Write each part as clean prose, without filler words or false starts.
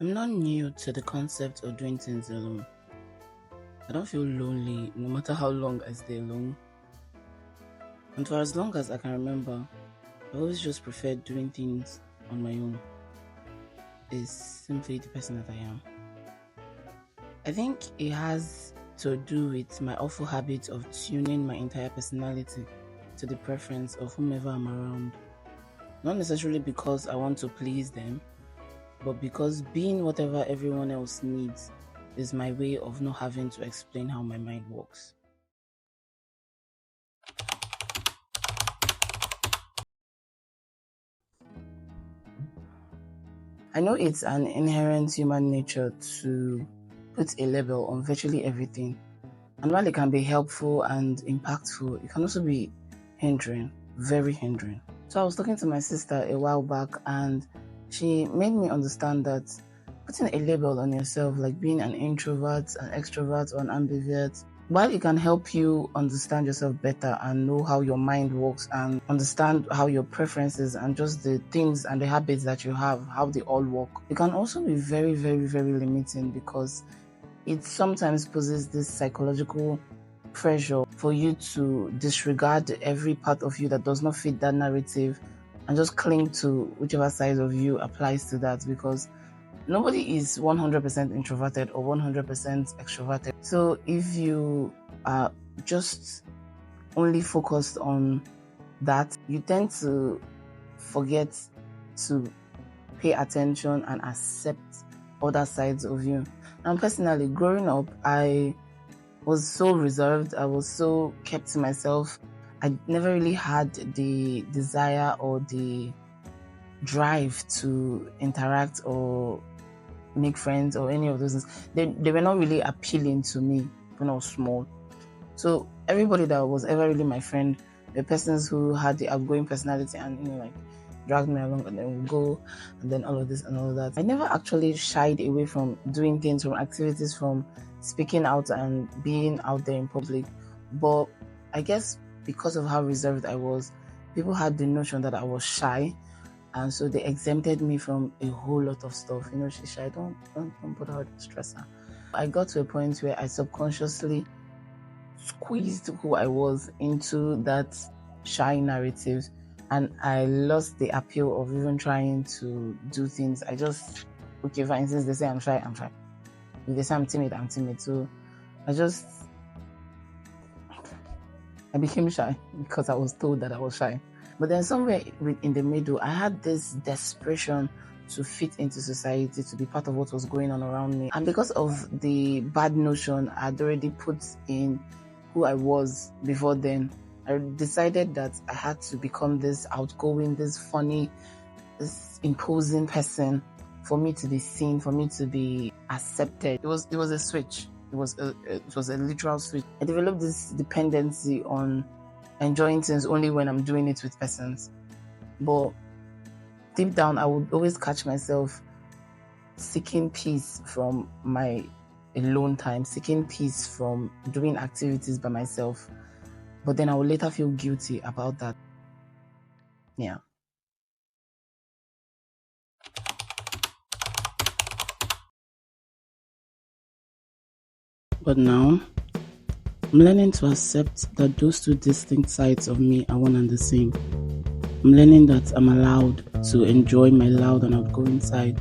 I'm not new to the concept of doing things alone. I don't feel lonely no matter how long I stay alone. And for as long as I can remember, I always just preferred doing things on my own. Is simply the person that I am. I think it has to do with my awful habit of tuning my entire personality to the preference of whomever I'm around. Not necessarily because I want to please them, but because being whatever everyone else needs is my way of not having to explain how my mind works. I know it's an inherent human nature to put a label on virtually everything. And while it can be helpful and impactful, it can also be hindering, very hindering. So I was talking to my sister a while back, and she made me understand that putting a label on yourself, like being an introvert, an extrovert, or an ambivert, while it can help you understand yourself better and know how your mind works and understand how your preferences and just the things and the habits that you have, how they all work, it can also be very, very, very limiting because it sometimes poses this psychological pressure for you to disregard every part of you that does not fit that narrative and just cling to whichever side of you applies to that, because nobody is 100% introverted or 100% extroverted. So if you are just only focused on that, you tend to forget to pay attention and accept other sides of you. And personally, growing up, I was so reserved. I was so kept to myself. I never really had the desire or the drive to interact or make friends or any of those things. They were not really appealing to me when I was small. So everybody that was ever really my friend, the persons who had the outgoing personality and like dragged me along, and then we'll go, and then all of this and all of that. I never actually shied away from doing things, from activities, from speaking out and being out there in public. But I guess because of how reserved I was, people had the notion that I was shy, and so they exempted me from a whole lot of stuff. She's shy, don't put her, stress her. I got to a point where I subconsciously squeezed who I was into that shy narrative, and I lost the appeal of even trying to do things. I just, okay, for instance, they say I'm shy, I'm shy. If they say I'm timid, I'm timid. So I became shy because I was told that I was shy. But then somewhere in the middle, I had this desperation to fit into society, to be part of what was going on around me. And because of the bad notion I'd already put in who I was before then, I decided that I had to become this outgoing, this funny, this imposing person for me to be seen, for me to be accepted. It was a switch. It was a literal switch. I developed this dependency on enjoying things only when I'm doing it with persons. But deep down, I would always catch myself seeking peace from my alone time, seeking peace from doing activities by myself. But then I would later feel guilty about that. Yeah. But now, I'm learning to accept that those two distinct sides of me are one and the same. I'm learning that I'm allowed to enjoy my loud and outgoing side,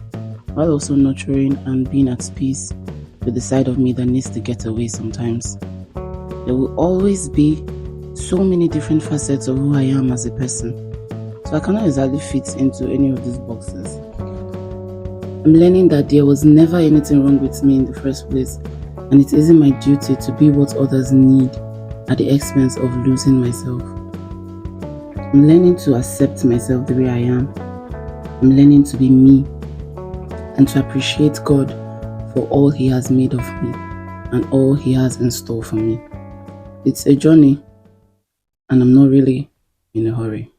while also nurturing and being at peace with the side of me that needs to get away sometimes. There will always be so many different facets of who I am as a person, so I cannot exactly fit into any of these boxes. I'm learning that there was never anything wrong with me in the first place, and it isn't my duty to be what others need at the expense of losing myself. I'm learning to accept myself the way I am. I'm learning to be me and to appreciate God for all He has made of me and all He has in store for me. It's a journey, and I'm not really in a hurry.